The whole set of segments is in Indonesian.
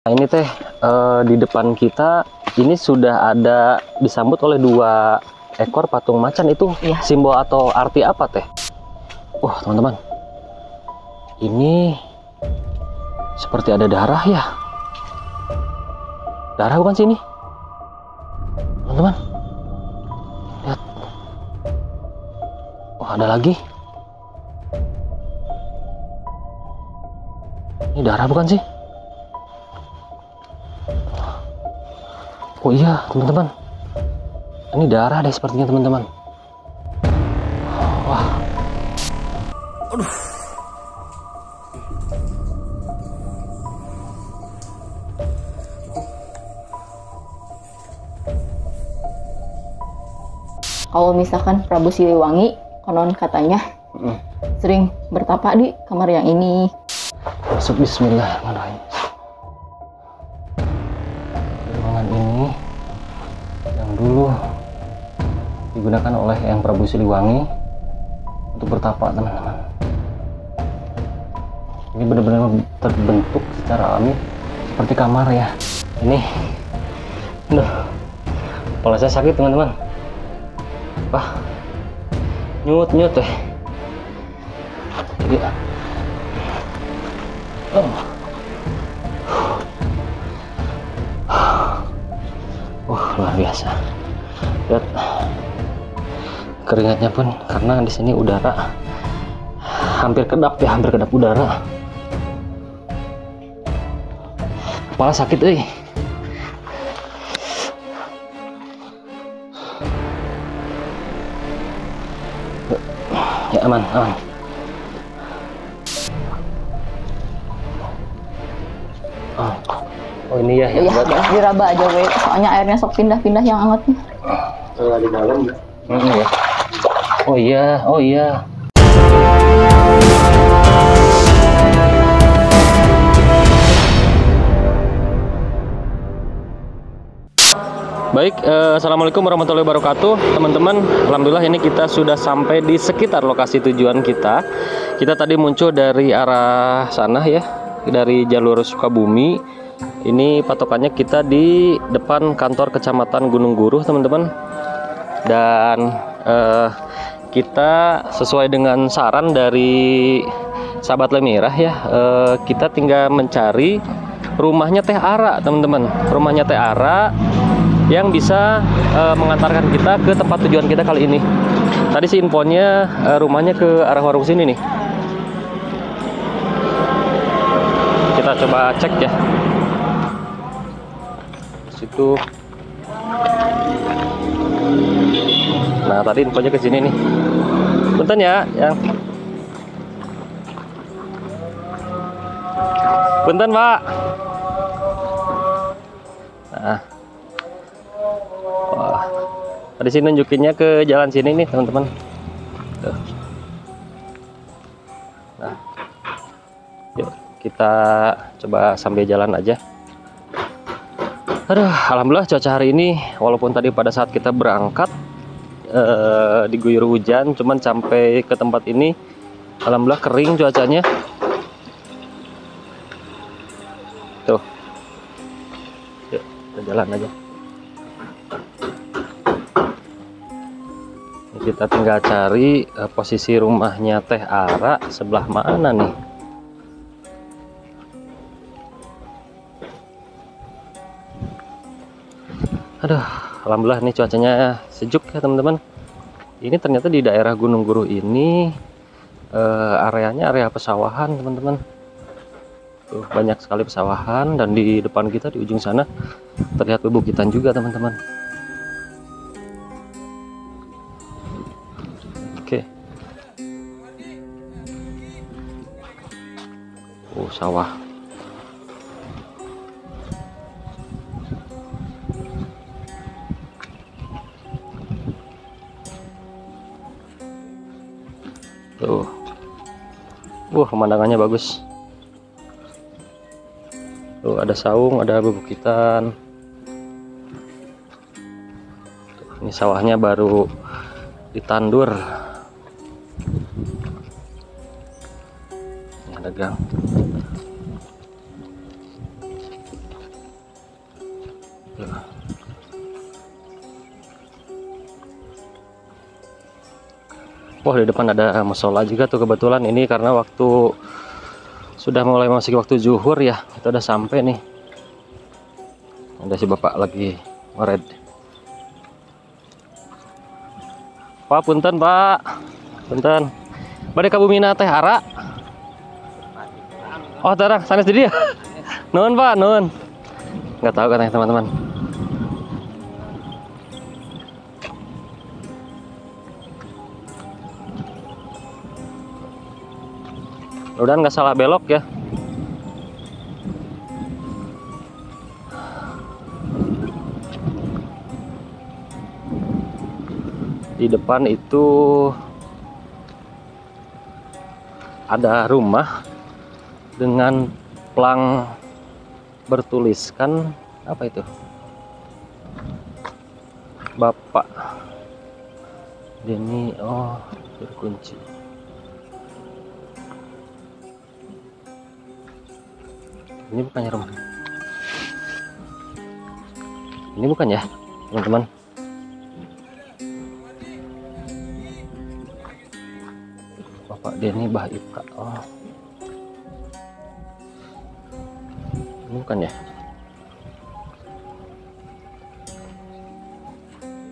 Nah, ini teh di depan kita ini sudah ada disambut oleh 2 ekor patung macan. Itu Iya. simbol atau arti apa teh? Wah teman-teman, ini seperti ada darah ya. Darah bukan sih ini? Teman-teman, lihat. Wah ada lagi. Ini darah bukan sih? Oh iya teman-teman, ini darah deh sepertinya teman-teman. Wah, aduh. Kalau misalkan Prabu Siliwangi, konon katanya sering bertapa di kamar yang ini. Masuk bismillahirrahmanirrahim. Ruangan ini yang dulu digunakan oleh Yang Prabu Siliwangi untuk bertapa teman-teman. Ini benar-benar terbentuk secara alami seperti kamar ya. Ini, kepala saya sakit teman-teman. Wah, nyut deh. Iya. Luar biasa. Lihat keringatnya pun, karena di sini udara hampir kedap ya, hampir kedap udara. Kepala sakit euy. Ya aman. Oh ini ya, Iya, diraba aja we. Soalnya airnya sok pindah-pindah yang angetnya. Kalau di dalam ya. Ya. Oh iya. Baik, assalamualaikum warahmatullahi wabarakatuh, teman-teman. Alhamdulillah ini kita sudah sampai di sekitar lokasi tujuan kita. Kita tadi muncul dari arah sana ya, dari jalur Sukabumi. Ini patokannya kita di depan kantor Kecamatan Gunung Guruh, teman-teman. Dan kita sesuai dengan saran dari sahabat Lemirah ya, kita tinggal mencari rumahnya Teh Ara, teman-teman. Rumahnya Teh Ara yang bisa mengantarkan kita ke tempat tujuan kita kali ini. Tadi sih infonya rumahnya ke arah warung sini nih. Kita coba cek ya. Situ. Nah, tadi infonya ke sini nih. Punten ya, yang. Punten, Pak. Nah. Wah. Tadi sih nunjukinnya ke jalan sini nih, teman-teman. Nah. Yuk, kita coba sambil jalan aja. Aduh, alhamdulillah cuaca hari ini, walaupun tadi pada saat kita berangkat diguyur hujan, cuman sampai ke tempat ini alhamdulillah kering cuacanya. Tuh. Yuk, kita jalan aja. Ini kita tinggal cari posisi rumahnya Teh Ara sebelah mana nih. Aduh, alhamdulillah ini cuacanya sejuk ya teman-teman. Ini ternyata di daerah Gunung Guruh ini areanya area pesawahan teman-teman. Tuh banyak sekali pesawahan, dan di depan kita di ujung sana terlihat pebukitan juga teman-teman. Oke. Sawah. Tuh. Pemandangannya bagus. Tuh ada saung, ada bebukitan. Tuh, ini sawahnya baru ditandur. Ini ada gang. Wah, di depan ada musola juga tuh kebetulan ini karena waktu sudah mulai masuk waktu zuhur ya. Kita udah sampai nih. Ada si bapak lagi mered. Pak, punten Pak. Punten. Bade ka Bumina teh ara. Oh, tarang sanes di dia. Nuhun Pak, nuhun. Nggak tahu katanya teman-teman. Udah nggak salah belok ya. Di depan itu ada rumah dengan plang bertuliskan apa itu? Bapak Denny, oh, berkunci. Ini bukannya rumah. Ini bukan ya, teman-teman. Bapak Denny Bahipka. Oh. Ini bukan ya.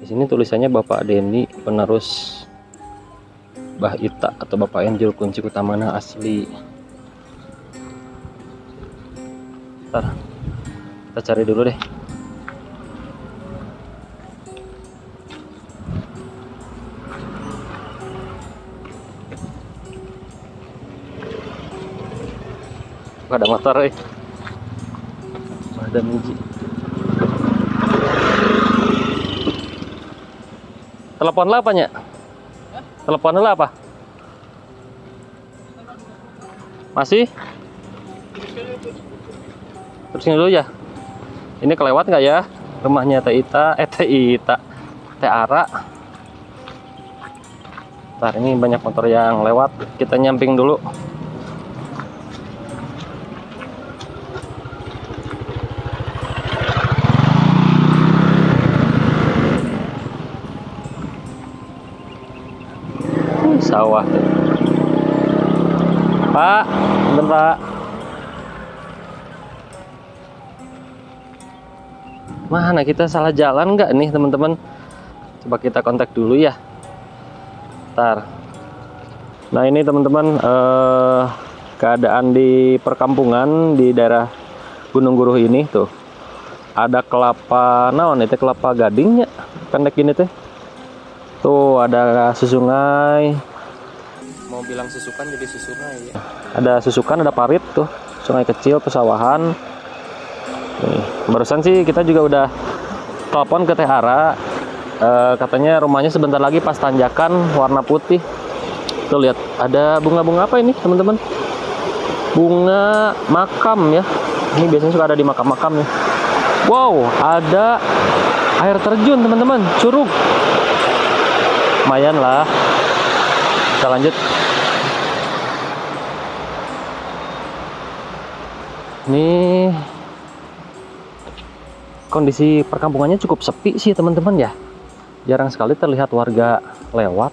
Di sini tulisannya Bapak Denny penerus Bahita atau Bapak Enjul kunci utamana asli. Ntar kita cari dulu deh. Ada motor, ada miji. Telepon lah apanya? Telepon lah apa? Masih? Terusin dulu ya. Ini kelewat nggak ya rumahnya Teh Ita, Teh Ara. Ntar ini banyak motor yang lewat, kita nyamping dulu. Sawah tuh. Pak, bentar Pak. Mana kita salah jalan nggak nih teman-teman? Coba kita kontak dulu ya. Ntar. Nah ini teman-teman keadaan di perkampungan di daerah Gunung Guruh ini tuh. Ada kelapa naon itu kelapa gadingnya pendek gini teh. Tuh ada susungai. Mau bilang susukan jadi susungai ya. Ada susukan, ada parit tuh. Sungai kecil, pesawahan. Nih, barusan sih kita juga udah telepon ke Teh Ara. Katanya rumahnya sebentar lagi pas tanjakan warna putih. Tuh lihat ada bunga-bunga apa ini teman-teman? Bunga makam ya. Ini biasanya suka ada di makam-makam nih. Wow, ada air terjun teman-teman, curug. Lumayan lah. Kita lanjut. Ini kondisi perkampungannya cukup sepi sih teman-teman ya. Jarang sekali terlihat warga lewat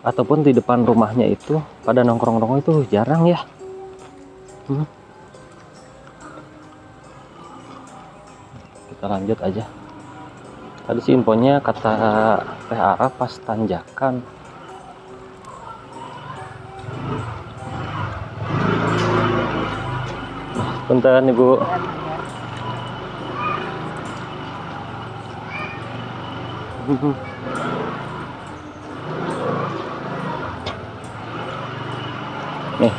ataupun di depan rumahnya itu pada nongkrong-nongkrong itu jarang ya. Kita lanjut aja. Tadi sih infonya kata Teh Ara pas tanjakan. Punten Ibu. Nih,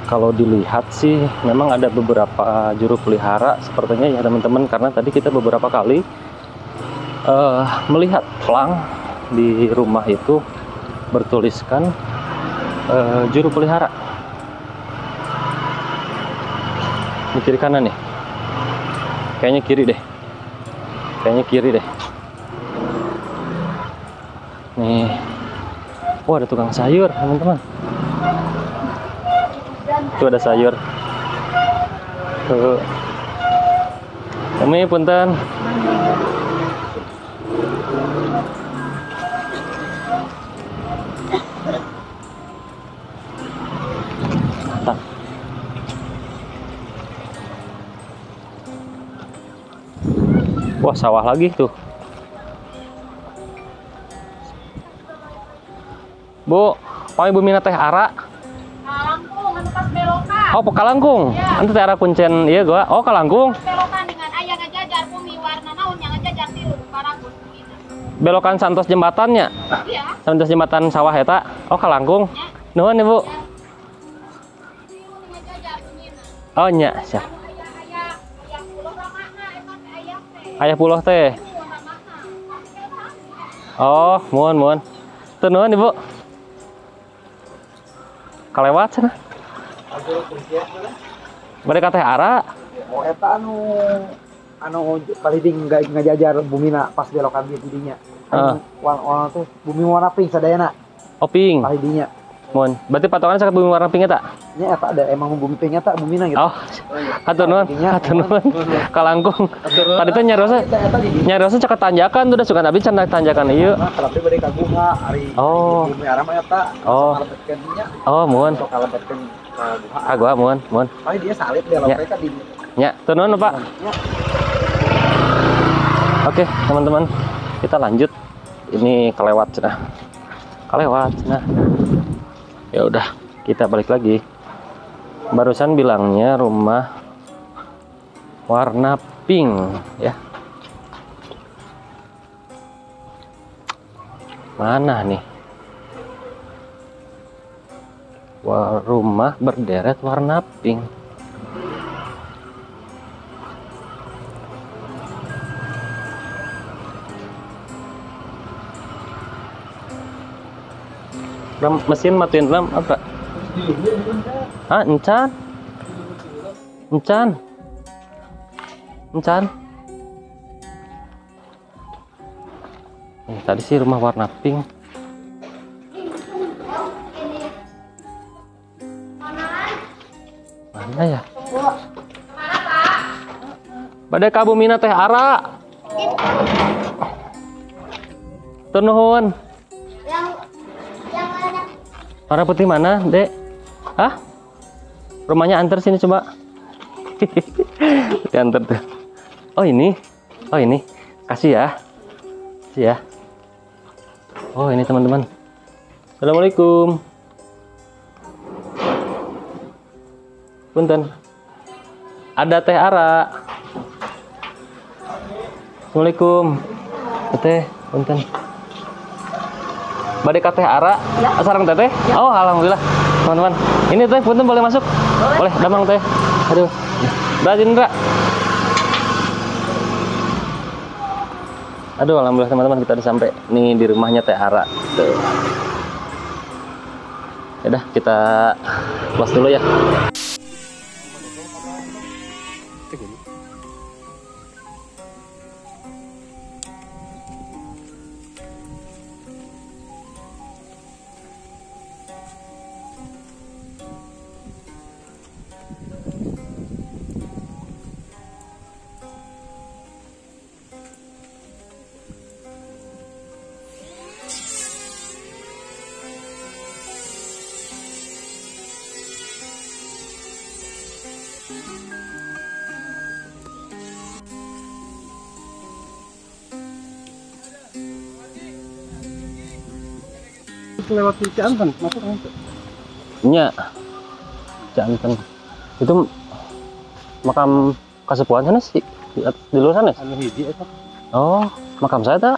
kalau dilihat sih memang ada beberapa juru pelihara sepertinya ya teman-teman, karena tadi kita beberapa kali melihat plang di rumah itu bertuliskan juru pelihara. Ini kiri kanan nih, kayaknya kiri deh, nih. Wah, ada tukang sayur teman-teman, tuh ada sayur tuh. Umi punten. Tak. Wah, sawah lagi tuh. Bu, mau Ibu Mina teh ara? Kalangkung, anu pas belokan. Oh, Pekalangkung. Ya. Anu teh ara kuncen ieu gua. Oh, Kalangkung. Pas belokan dengan ayah ngajajar bumi warna naon yang ngajajar tilu paragus gitu. Belokan Santos jembatannya. Iya. Santos jembatan sawah eta. Oh, Kalangkung. Nuhun Ibu. Tilu ngajajar bumina. Oh, nya, sia. Anu ayah pulau ramana eta teh ayah teh. Ayah puloh teh. Ramana. Oh, muhun. Teu nuhun Ibu. Kalewat cenah. Bade ka teh ara. Oh eta anu paliding ngajajar bumina pas belokan di didinya. Warna tuh bumi warna pink sadayana Oping. palidinya. Mun. Berarti patokannya sakat bumi warna pink eta? Nya eta ada emang bumi pink eta bumina gitu. Oh. Hatur nuhun. Hatur nuhun. Kalangkung. Tadi teh nyariosa caket tanjakan tuh udah suka nabi cendak tanjakan ieu. Nah, tapi bade ka guha ari Oh. bumi arama eta. Oh. Kalebetkeun dinya. Oh, muhun. Sok kalebetkeun ka guha. Ah, gua muhun. Paling dia salib belok Ya. mereka di Nya, teu nuhun Pak. nya. Oke, teman-teman. Kita lanjut. Ini kelewat cenah. Ya udah, kita balik lagi. Barusan bilangnya rumah warna pink ya. Mana nih? Rumah berderet warna pink. Mesin matiin lampu apa? Ah, encan. Tadi sih rumah warna pink. Mana ya? Badai kabu mina teh ara. Tur nuhun. Warna putih mana, Dek? Hah? Rumahnya antar sini coba. Diantar tuh. Oh ini. Kasih ya. Oh ini teman-teman. Assalamualaikum. Punten. Ada teh ara. Assalamualaikum. Teh, punten. Bade ka teh ara, sareng teteh. Oh, alhamdulillah. Teman-teman. Ini teh punten boleh masuk? Boleh, damang teh. Aduh. Dah Indra. Aduh, alhamdulillah teman-teman kita udah sampai nih di rumahnya teh ara. Tuh. Ya udah, kita close dulu ya. Lewat Cianten masuk kan? Nya. Jantan. Itu makam kasepuhan sana sih di luar sana. Anu hiji eta. Oh, makam saya tak?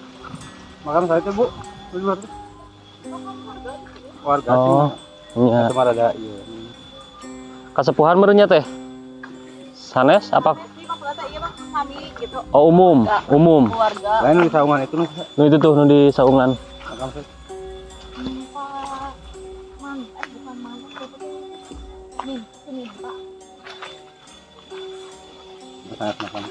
Makam saya teh, Bu. Di luar. Warga Oh, nya. cuma ada ieu. Kasepuhan merenya teh. Sanes apa? Gitu. Oh, umum. Keluarga. Lain di saungan itu nu Nu itu tuh nu di saungan. makam saya. Bukan mana. Nih, sini, Pak. Sangat makam.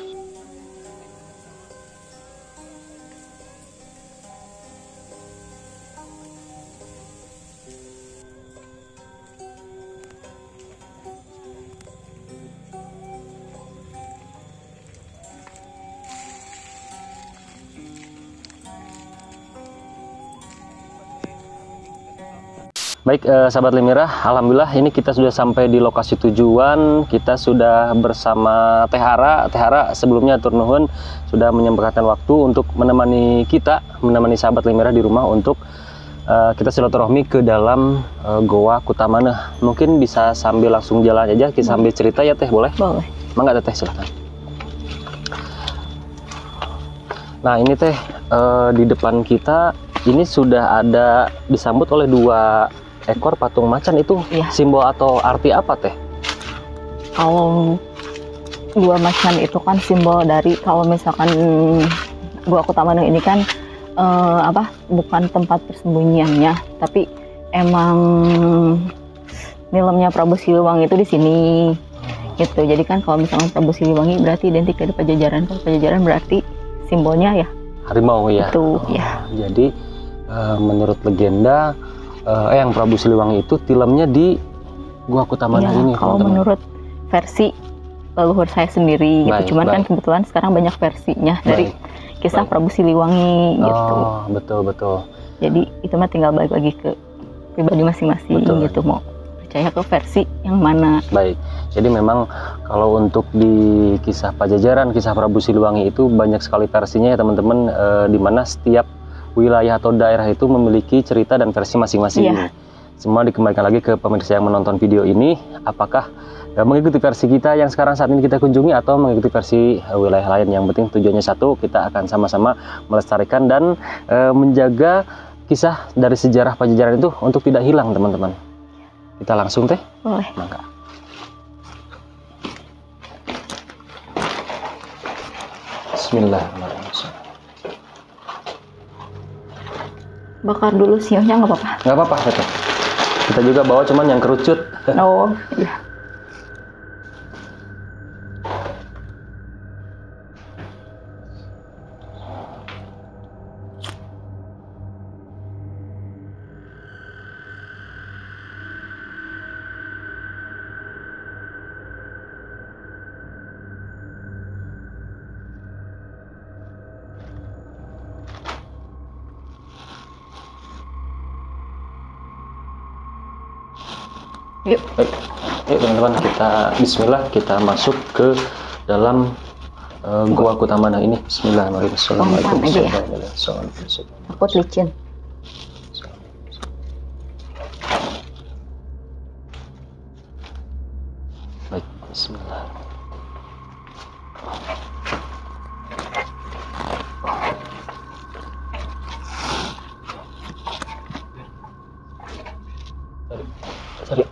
Baik, sahabat Lemira, alhamdulillah ini kita sudah sampai di lokasi tujuan. Kita sudah bersama Teh Hara. Teh Hara sebelumnya atur nuhun sudah menyempatkan waktu untuk menemani sahabat Lemira di rumah untuk kita silaturahmi ke dalam Goa Kutamana. Mungkin bisa sambil langsung jalan aja, kita sambil cerita ya Teh, boleh? Boleh. Mangga Teh, silakan. Nah ini Teh, di depan kita ini sudah ada disambut oleh 2 ekor patung macan. Itu Iya. simbol atau arti apa Teh? Kalau 2 macan itu kan simbol dari, kalau misalkan Goa Kutamana ini kan bukan tempat persembunyiannya, tapi emang nilamnya Prabu Siliwangi itu di sini gitu. Jadi kan kalau misalkan Prabu Siliwangi berarti identik dari Pajajaran. Kalau Pajajaran berarti simbolnya ya Harimau ya. itu ya. Jadi menurut legenda yang Prabu Siliwangi itu tilamnya di Goa Kutamana Ya, ini. kalau teman-teman. menurut versi leluhur saya sendiri Baik, gitu. Cuman kan baik. kebetulan sekarang banyak versinya dari Baik, kisah baik. Prabu Siliwangi gitu. Oh betul. Jadi itu mah tinggal balik lagi ke pribadi masing-masing Betul. gitu, mau percaya ke versi yang mana. Baik, jadi memang kalau untuk di kisah Pajajaran, kisah Prabu Siliwangi itu banyak sekali versinya ya teman-teman, di mana setiap wilayah atau daerah itu memiliki cerita dan versi masing-masing. Iya. Semua dikembalikan lagi ke pemirsa yang menonton video ini, apakah mengikuti versi kita yang sekarang saat ini kita kunjungi atau mengikuti versi wilayah lain. Yang penting tujuannya satu, kita akan sama-sama melestarikan dan menjaga kisah dari sejarah Pajajaran itu untuk tidak hilang teman-teman. Kita langsung Teh, Boleh. mangga. Bismillahirrahmanirrahim. Bakar dulu sionya nggak apa-apa. Nggak apa-apa Teh. Kita juga bawa cuman yang kerucut. Oh iya. Yuk. Baik, yuk teman-teman, kita Bismillah, kita masuk ke dalam Goa Kutamana ini. Bismillahirrahmanirrahim. Assalamualaikum Pelan-pelan aja ya. warahmatullahi wabarakatuh. Takut licin. Baik, Bismillah. Sorry.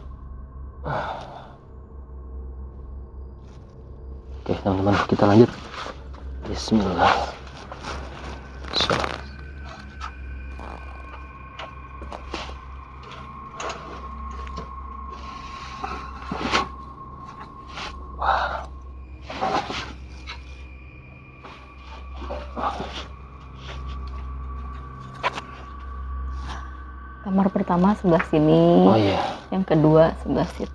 Oke teman-teman, kita lanjut. Bismillah. Kamar pertama sebelah sini. Oh iya. Yang kedua sebelah situ.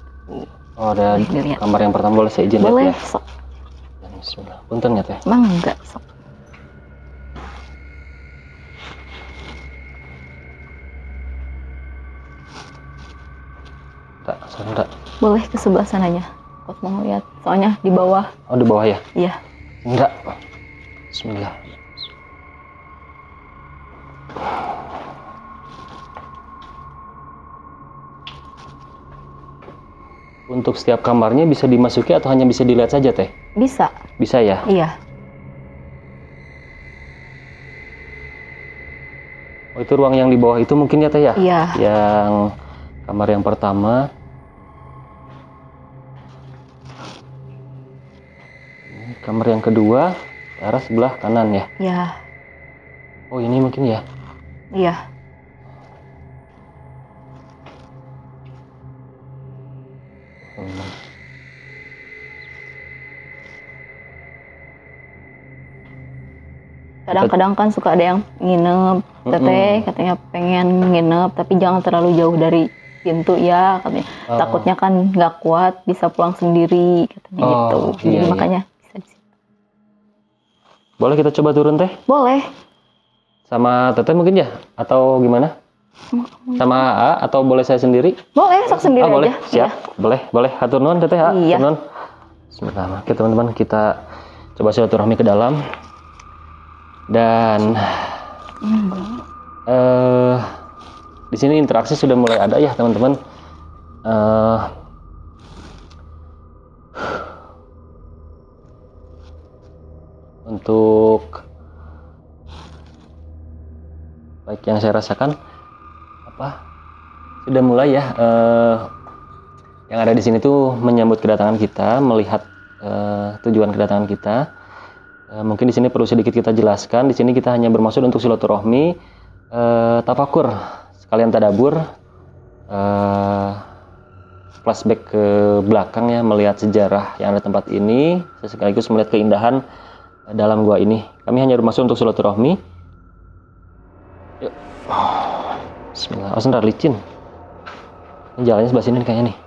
Oh, ada Boleh dilihat. kamar yang pertama, boleh saya izin Boleh, lihat ya? sok. Bismillah. Punten ya Teh. Mangga, sok. Tak, sorry, tak. Boleh ke sebelah sananya. Kok mau lihat? Soalnya di bawah. Oh, di bawah ya? Iya. Enggak. Bismillah. Untuk setiap kamarnya bisa dimasuki atau hanya bisa dilihat saja Teh? Bisa. Bisa ya? Iya. Oh, itu ruang yang di bawah itu mungkin ya Teh ya? Iya. Yang kamar yang pertama. Ini kamar yang kedua, ke arah sebelah kanan ya? Iya. Oh, ini mungkin ya? Iya. Kadang-kadang kan suka ada yang nginep, teteh katanya pengen nginep, tapi jangan terlalu jauh dari pintu ya, katanya. Takutnya kan nggak kuat, bisa pulang sendiri, katanya gitu. Jadi iya. makanya bisa di situ. Boleh kita coba turun Teh? Boleh. Sama Teteh mungkin ya? Atau gimana? Sama AA atau boleh saya sendiri? Boleh, sok sendiri Boleh, aja. siap. Boleh. Hatur nuhun teteh ya. Iya. Hatur nuhun. Bismillah. Oke teman-teman, kita coba silaturahmi ke dalam. Dan di sini interaksi sudah mulai ada ya teman-teman. Untuk baik yang saya rasakan sudah mulai ya, yang ada di sini tuh menyambut kedatangan kita, melihat tujuan kedatangan kita. Mungkin di sini perlu sedikit kita jelaskan. Di sini kita hanya bermaksud untuk silaturahmi, tafakur, sekalian tadabur, flashback ke belakang ya, melihat sejarah yang ada tempat ini, sekaligus melihat keindahan dalam gua ini. Kami hanya bermaksud untuk silaturahmi. Yuk. Bismillah. Oh, sebentar, licin. Ini jalannya sebelah sini nih kayaknya nih.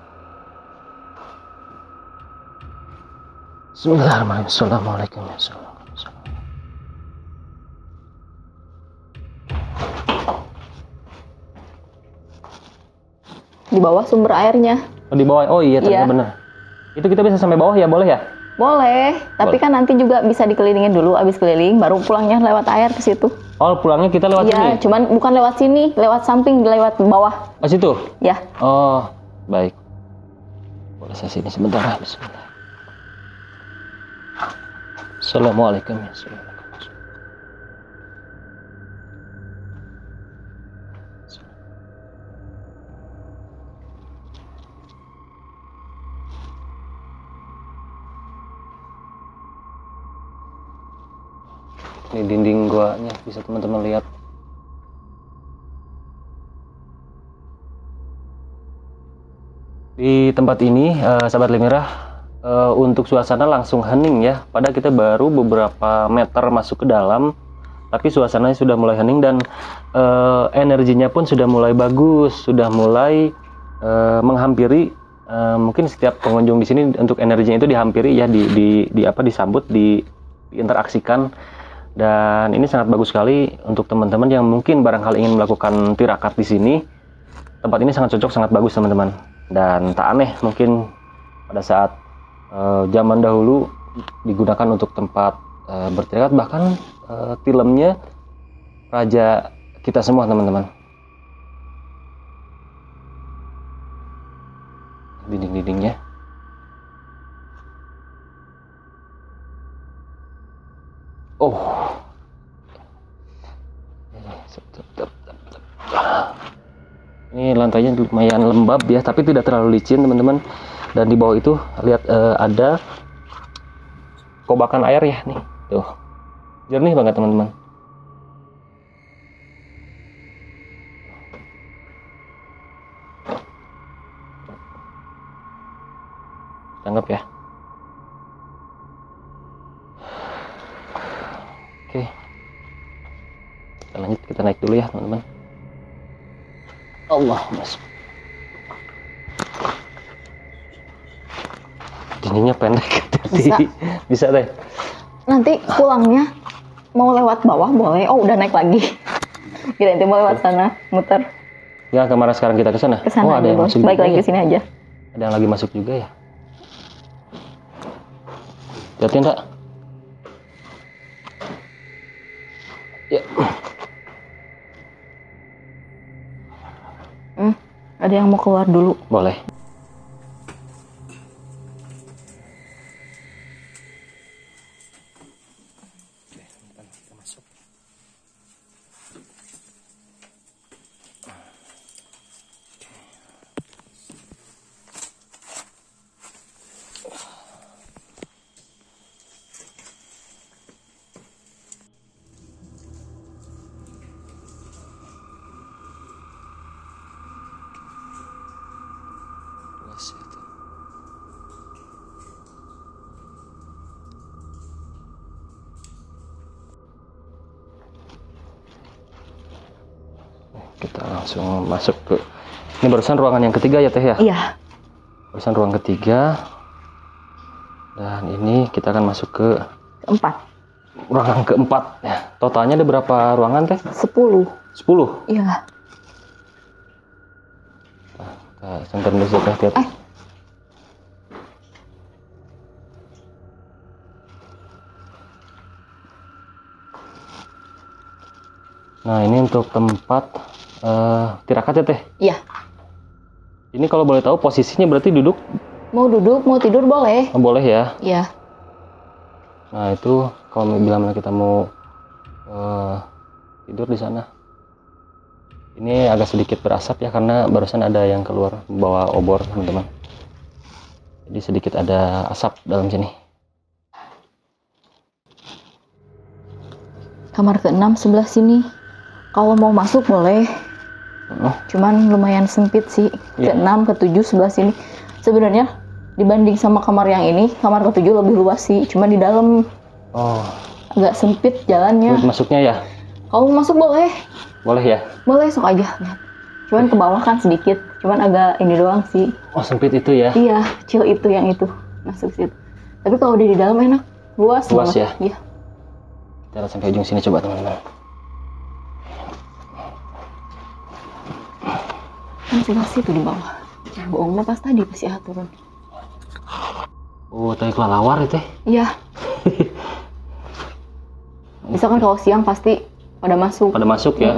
Bismillahirrahmanirrahim. Assalamualaikum warahmatullahi wabarakatuh. Di bawah sumber airnya. Oh, di bawah. Oh iya, ternyata Iya. benar. Itu kita bisa sampai bawah ya, boleh ya? Boleh, tapi Boleh. kan nanti juga bisa dikelilingin dulu, abis keliling baru pulangnya lewat air ke situ. Oh, pulangnya kita lewat sini. Iya, cuman bukan lewat sini, lewat samping, lewat bawah. Oh, situ. Ya, Oh, baik. Boleh saya sini sebentar. Bismillah. Assalamualaikum ya. Ini dinding guanya, bisa teman-teman lihat. Di tempat ini, sahabat Limirah, untuk suasana langsung hening ya. Padahal kita baru beberapa meter masuk ke dalam, tapi suasananya sudah mulai hening dan energinya pun sudah mulai bagus, sudah mulai menghampiri. Mungkin setiap pengunjung di sini untuk energinya itu dihampiri ya, disambut, diinteraksikan. Dan ini sangat bagus sekali untuk teman-teman yang mungkin barangkali ingin melakukan tirakat di sini. Tempat ini sangat cocok, sangat bagus teman-teman. Dan tak aneh mungkin pada saat zaman dahulu digunakan untuk tempat bertirakat, bahkan filmnya raja kita semua teman-teman. Dinding-dindingnya. Oh, ini lantainya lumayan lembab ya, tapi tidak terlalu licin teman-teman. Dan di bawah itu lihat ada kobakan air ya nih, tuh jernih banget teman-teman. Tanggap ya. Oke, kita lanjut, kita naik dulu ya teman-teman. Allah masuk. Dindingnya pendek. Bisa deh. nanti pulangnya mau lewat bawah boleh. Oh, udah naik lagi. Kita nanti mau lewat sana, muter Ya, kemana sekarang kita ke sana? ke sana. Oh, ada yang masuk Balik juga lagi ya? ke sini aja. Ada yang lagi masuk juga ya? Lihatin, Kak. Ya. Ada yang mau keluar dulu. Boleh. Kita langsung masuk ke, ini barusan ruangan yang ketiga ya Teh ya? Iya. Barusan ruang ketiga. Dan ini kita akan masuk ke Keempat. ruangan keempat. Ya, totalnya ada berapa ruangan Teh? 10. 10. Iya. Kita samperin dulu Teh, hati-hati. Nah, ini untuk tempat tirakat ya Teh. Iya. Ini kalau boleh tahu posisinya berarti duduk? Mau duduk, mau tidur boleh. Oh, boleh ya. Iya. Nah, itu kalau bila mana kita mau tidur di sana. Ini agak sedikit berasap ya karena barusan ada yang keluar bawa obor, teman-teman. Jadi sedikit ada asap dalam sini. Kamar ke-6 sebelah sini. Kalau mau masuk boleh. Cuman lumayan sempit sih. Iya. Ke-6, ke-7 sebelah sini. Sebenarnya dibanding sama kamar yang ini, kamar ke-7 lebih luas sih. Cuma di dalam Oh, agak sempit jalannya. sulit masuknya ya? Kalau mau masuk boleh. Boleh ya? Boleh, sok aja. Cuman ke bawah kan sedikit. Cuman agak ini doang sih. Oh, sempit itu ya? Iya, kecil itu yang itu. Masuk situ. Tapi kalau udah di dalam enak. Luas Luas banget. ya? Iya. Kita lihat sampai ujung sini coba teman-teman. Kan sebelah situ di bawah. Jangan bohong mah pas tadi pasti turun. Oh, tadi kelelawar itu. Iya. Misalkan kalau siang pasti pada masuk. Pada masuk ya?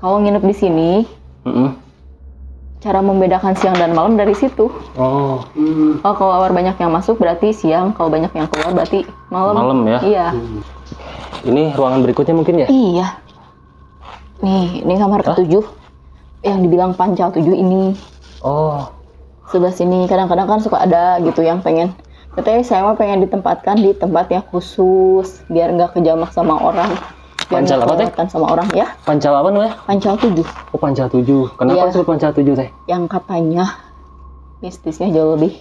Kalau nginep di sini, cara membedakan siang dan malam dari situ. Oh, Oh, kalau banyak yang masuk berarti siang, kalau banyak yang keluar berarti malam. malam ya? Iya. Ini ruangan berikutnya mungkin ya? Iya. Ini kamar ke-7. Yang dibilang pancal 7 ini. Oh, Sebelah sini kadang-kadang kan suka ada gitu yang pengen. Katanya saya mah pengen ditempatkan di tempat yang khusus biar nggak kejamak sama orang. Biar Pancal nggak apa, Teh? kelewatan sama orang ya. pancal apa namanya? Pancal 7. Oh, pancal 7. Kenapa Iya. disebut pancal 7 Teh? Yang katanya mistisnya jauh lebih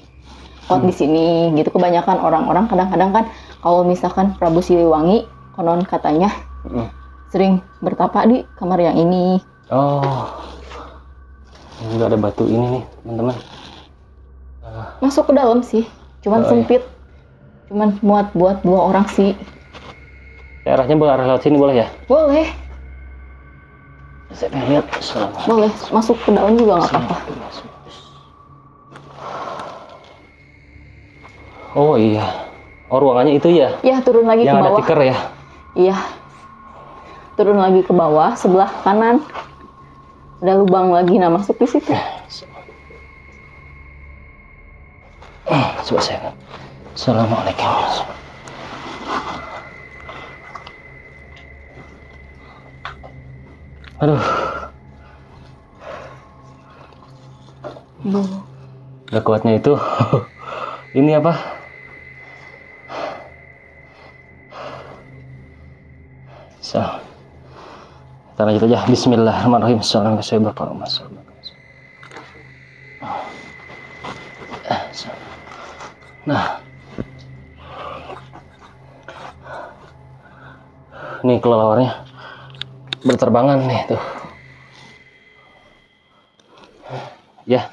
kuat di sini gitu. Kebanyakan orang-orang kadang-kadang kan kalau misalkan Prabu Siliwangi konon katanya sering bertapa di kamar yang ini. Oh, ini juga ada batu ini nih teman-teman. Masuk ke dalam sih, cuman Oh, iya. sempit. Cuman muat buat 2 orang sih. Arahnya boleh arah lewat sini boleh ya? Boleh, Saya pengen lihat. Assalamualaikum. boleh masuk ke dalam juga nggak apa-apa. Oh iya. Oh, ruangannya itu ya? Ya turun lagi Yang ke ada bawah. tikar ya? Iya, turun lagi ke bawah sebelah kanan. Ada lubang lagi, nah masuk di situ. Coba saya. Assalamualaikum. Aduh, udah kuatnya itu. Ini apa? So, kita lanjut aja. Bismillahirrahmanirrahim. Assalamualaikum. Nah, nih kelelawarnya berterbangan nih tuh. Ya.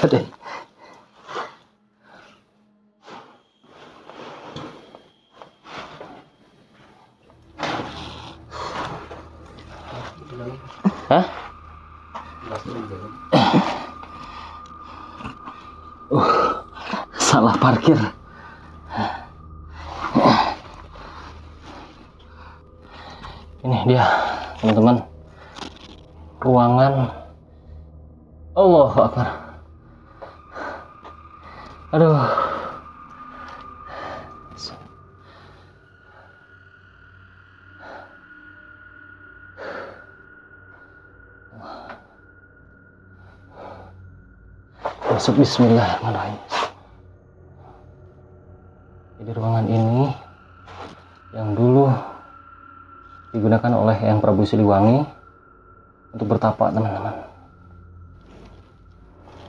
Ada. Hah? Salah parkir. Ini dia, teman-teman. Ruangan. Allahu Akbar. Aduh. Masuk bismillahirrahmanirrahim. Jadi ruangan ini yang dulu digunakan oleh Yang Prabu Siliwangi untuk bertapa, teman-teman.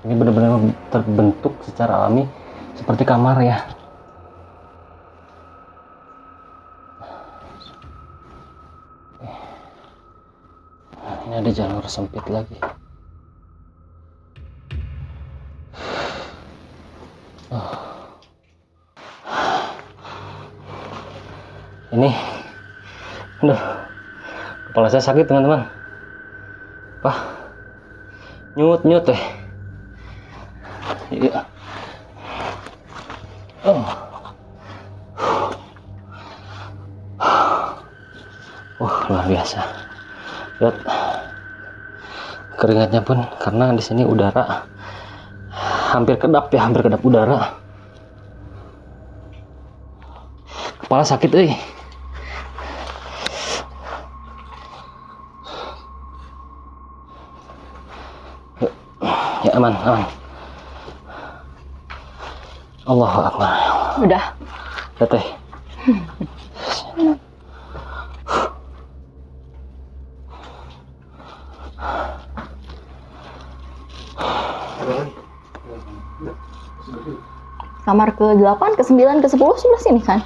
Ini benar-benar terbentuk secara alami seperti kamar ya. Nah, ini ada jalur sempit lagi. Ini, aduh, kepala saya sakit teman-teman. Apa? Nyut teh. Iya. Oh. Luar biasa. Lihat keringatnya pun, karena di sini udara hampir kedap ya, hampir kedap udara. Kepala sakit euy. Ya aman. Allahu Akbar. Udah. Ya teh. Kamar ke-8, ke-9, ke-10 sebelah sini kan?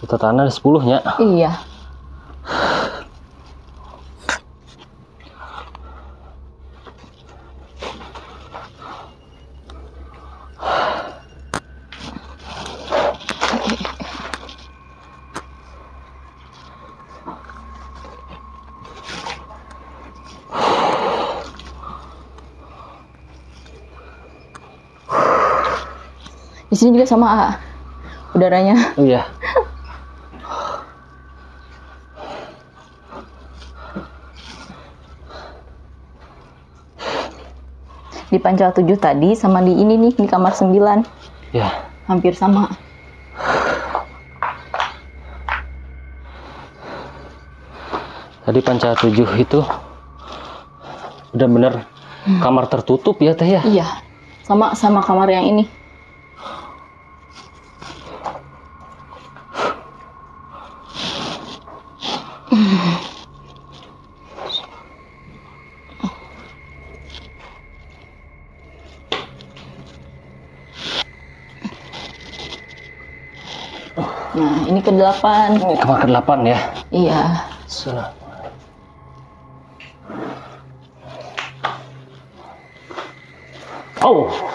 Kita tanah 10-nya. Iya. Di sini juga sama udaranya. Iya. Di Pancal 7 tadi sama di ini nih, di kamar 9. Ya. Hampir sama. Tadi Panca 7 itu benar-benar kamar tertutup ya teh ya? Iya. Sama kamar yang ini. Nah, ini ke-8. Ini kamar ke-8 ya? Iya. Salah.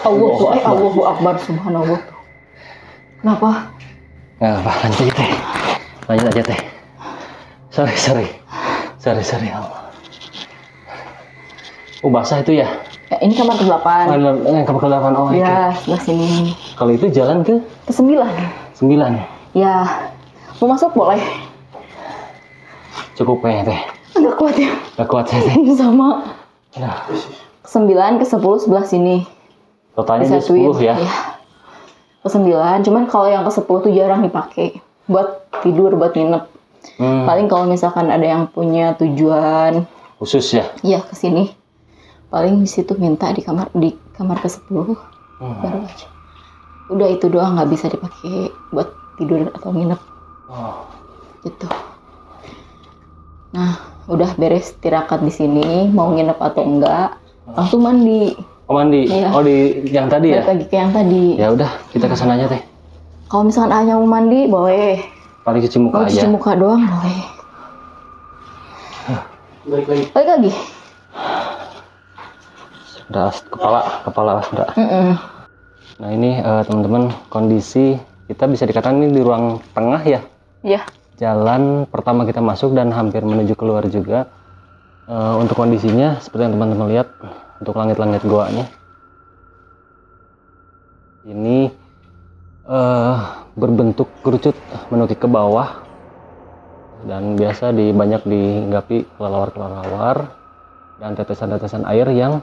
Allahu Akbar, subhanallah. Kenapa? Nggak apa, lanjut teh. Lanjut aja teh. Sorry. Basah itu ya? Ya, ini kamar ke-8. Kamar ke-8, Ya, sebelah sini. Kalau itu jalan ke? Ke-9. 9. Ya, mau masuk boleh. Cukup kayaknya teh. Agak kuat ya. Gak kuat saya teh. Sama. Nah, Ke-9, ke-10 sebelah sini. totalnya di 10 ya? Iya. Ke-9, cuman kalau yang ke-10 tuh jarang dipakai. Buat tidur, buat nginep. Paling kalau misalkan ada yang punya tujuan Khusus ya? iya ke sini. Paling di situ minta di kamar ke-10. Baru aja. Udah itu doang, nggak bisa dipakai buat tidur atau nginep. Gitu. Nah, udah beres tirakat di sini, mau nginep atau enggak, langsung mandi. Oh mandi? Iya. Oh di yang tadi ya? Balik lagi ke yang tadi. Ya udah, kita kesana aja teh. Kalau misalkan ayahnya mau mandi, boleh. Paling cuci muka Mau aja. cuci muka doang, boleh. Balik lagi. Udah kepala udah. Nah ini teman-teman, kondisi kita bisa dikatakan ini di ruang tengah ya. Iya. Jalan pertama kita masuk dan hampir menuju keluar juga. Untuk kondisinya seperti yang teman-teman lihat, untuk langit-langit goanya ini berbentuk kerucut menukik ke bawah, dan biasa banyak dihinggapi kelelawar-kelelawar dan tetesan-tetesan air yang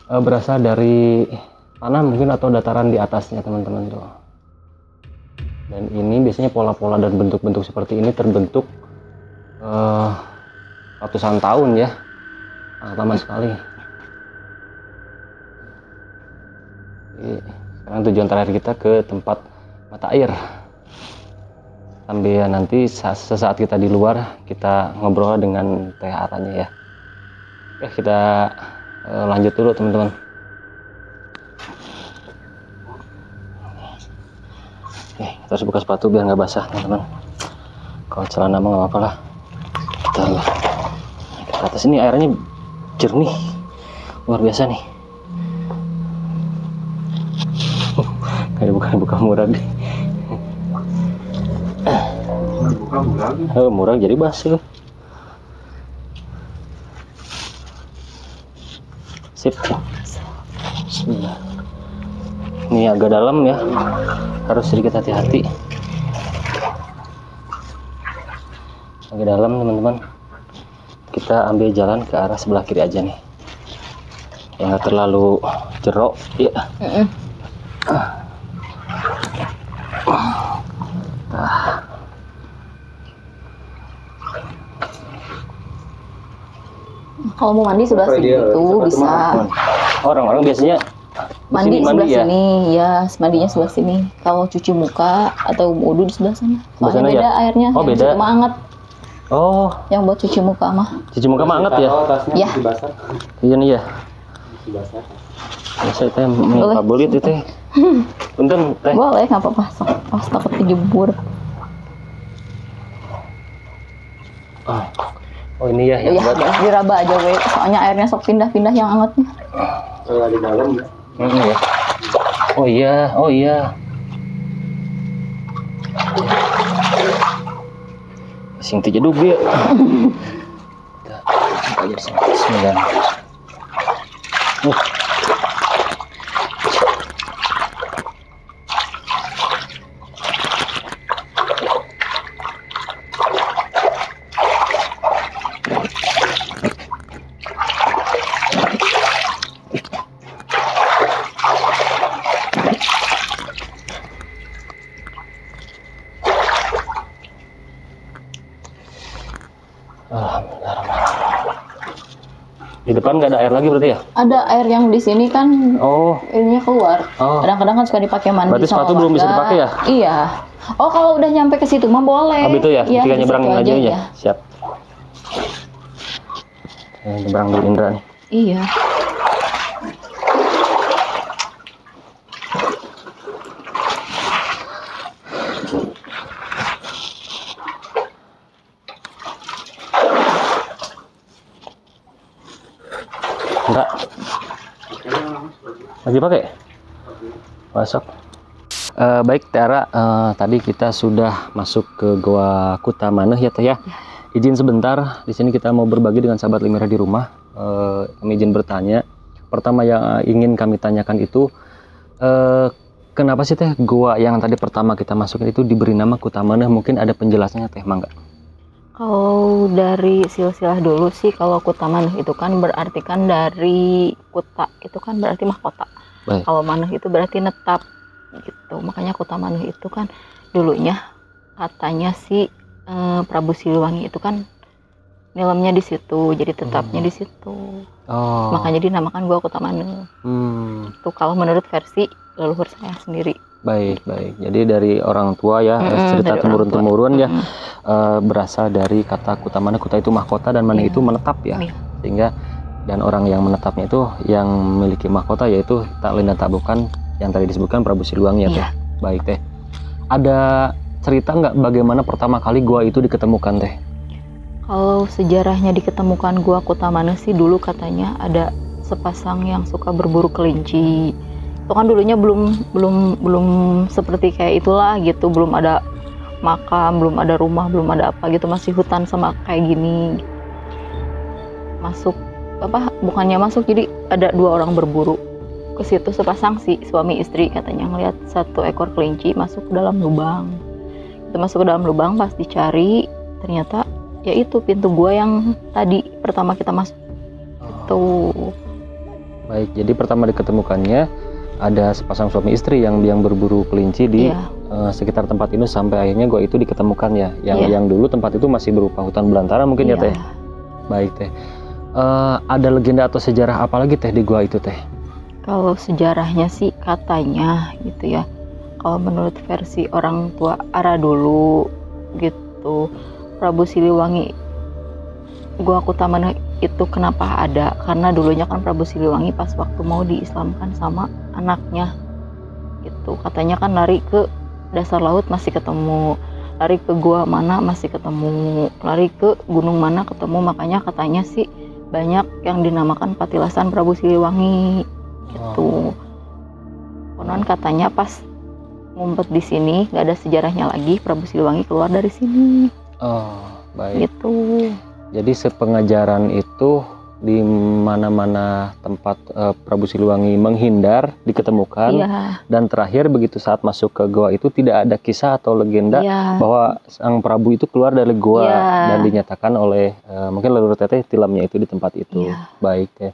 berasal dari tanah mungkin atau dataran di atasnya teman-teman tuh. Dan ini biasanya pola-pola dan bentuk-bentuk seperti ini terbentuk ratusan tahun ya, sangat lama sekali. Jadi, sekarang tujuan terakhir kita ke tempat mata air. Sambil nanti sesaat kita di luar kita ngobrol dengan Teh Aranya ya. Oke, kita lanjut dulu teman-teman. Oke, kita harus buka sepatu biar nggak basah teman-teman. Kalau celana mah nggak apa-apa lah. Kita naik ke atas, ini airnya jernih, luar biasa nih. Kayak bukan buka murah deh. Murah jadi basi. Sip. Bismillah. Ini agak dalam ya, harus sedikit hati-hati. Agak dalam teman-teman. Kita ambil jalan ke arah sebelah kiri aja nih, yang nggak terlalu jerok ya. Kalau mau mandi sebelah sini itu bisa. Orang-orang biasanya Mandi sebelah ya. sini, ya mandinya sebelah sini. Kalau cuci muka atau wudhu di sebelah sana. Sebelah Soalnya sana beda ya? airnya. Oh, yang beda. cuma anget. Oh, Yang buat cuci muka mah. cuci muka mah anget ya? Ya. Iya nih ya. Saya teh minta bulit itu teh. Punten teh. Boleh, nggak apa-apa. Pas takut kejebur. Oh ini ya yang Ya, buat diraba aja we. Soalnya airnya sok pindah-pindah yang angetnya. Di dalam ya. ya. Oh iya, oh iya. Sing teu jedug dia. Bismillah. Di depan nggak ada air lagi berarti ya? Ada air yang di sini kan Oh, ininya keluar. Oh. Kadang-kadang kan suka dipakai mandi. Berarti sama sepatu belum bisa warga. dipakai ya? Iya. Oh, kalau udah nyampe ke situ mah boleh. oh gitu ya? Iya, Ketika di nyebrang situ aja ya? ya. Siap. Nyebrang dulu Indra nih. Iya. Enggak. Lagi pakai? Masuk. Baik Tiara, tadi kita sudah masuk ke Goa Kuta Maneh ya Teh ya. Izin sebentar, di sini kita mau berbagi dengan sahabat Limera di rumah. Kami izin bertanya. Pertama yang ingin kami tanyakan itu, kenapa sih Teh goa yang tadi pertama kita masukin itu diberi nama Kuta Maneh? Mungkin ada penjelasannya Teh, Mangga? Kalau dari silsilah dulu sih, kalau Kuta Maneh itu kan berarti kan dari Kuta itu kan berarti mahkota. Baik. Kalau Maneh itu berarti netap gitu. Makanya Kuta Maneh itu kan dulunya katanya sih Prabu Siliwangi itu kan nilamnya di situ, jadi tetapnya di situ. Oh. Makanya dinamakan Gua Kuta Maneh. Itu kalau menurut versi leluhur saya sendiri. Baik, baik. Jadi dari orang tua ya, cerita dari temurun-temurun orang ya, berasal dari kata Kuta Maneh. Kuta itu mahkota dan Maneh itu menetap ya. Iya. Sehingga dan orang yang menetapnya itu yang memiliki mahkota yaitu tak lain dan tak bukan yang tadi disebutkan Prabu Siliwangi ya Teh. Iya. Baik Teh. Ada cerita nggak bagaimana pertama kali gua itu diketemukan Teh? Kalau sejarahnya diketemukan Gua Kuta Maneh sih dulu katanya ada sepasang yang suka berburu kelinci. Itu kan dulunya belum seperti kayak itulah gitu, belum ada makam, belum ada rumah, belum ada apa gitu, masih hutan sama kayak gini. Masuk apa? Bukannya masuk, jadi ada dua orang berburu ke situ, sepasang sih suami istri katanya ngelihat satu ekor kelinci masuk ke dalam lubang. Itu masuk ke dalam lubang, pas dicari ternyata ya itu pintu gua yang tadi pertama kita masuk. Tuh. Baik, jadi pertama diketemukannya ada sepasang suami istri yang berburu kelinci di sekitar tempat ini sampai akhirnya gua itu diketemukan ya. Yang dulu tempat itu masih berupa hutan belantara mungkin ya Teh. Baik Teh. Ada legenda atau sejarah apa lagi Teh di gua itu Teh? Kalau sejarahnya sih katanya gitu ya. Kalau menurut versi orang tua Ara dulu gitu, Prabu Siliwangi Gua Kuta Maneh itu kenapa ada? Karena dulunya kan Prabu Siliwangi pas waktu mau diislamkan sama anaknya gitu. Katanya kan lari ke dasar laut masih ketemu, lari ke gua mana masih ketemu, lari ke gunung mana ketemu. Makanya katanya sih banyak yang dinamakan Patilasan Prabu Siliwangi gitu. Konon katanya pas ngumpet di sini, nggak ada sejarahnya lagi. Prabu Siliwangi keluar dari sini. Oh, baik. Gitu. Jadi sepengajaran itu di mana-mana tempat Prabu Siliwangi menghindar diketemukan, Iya. dan terakhir begitu saat masuk ke goa itu tidak ada kisah atau legenda Iya. bahwa sang Prabu itu keluar dari goa Iya. dan dinyatakan oleh mungkin leluhur teteh tilamnya itu di tempat itu. Iya. Baik ya.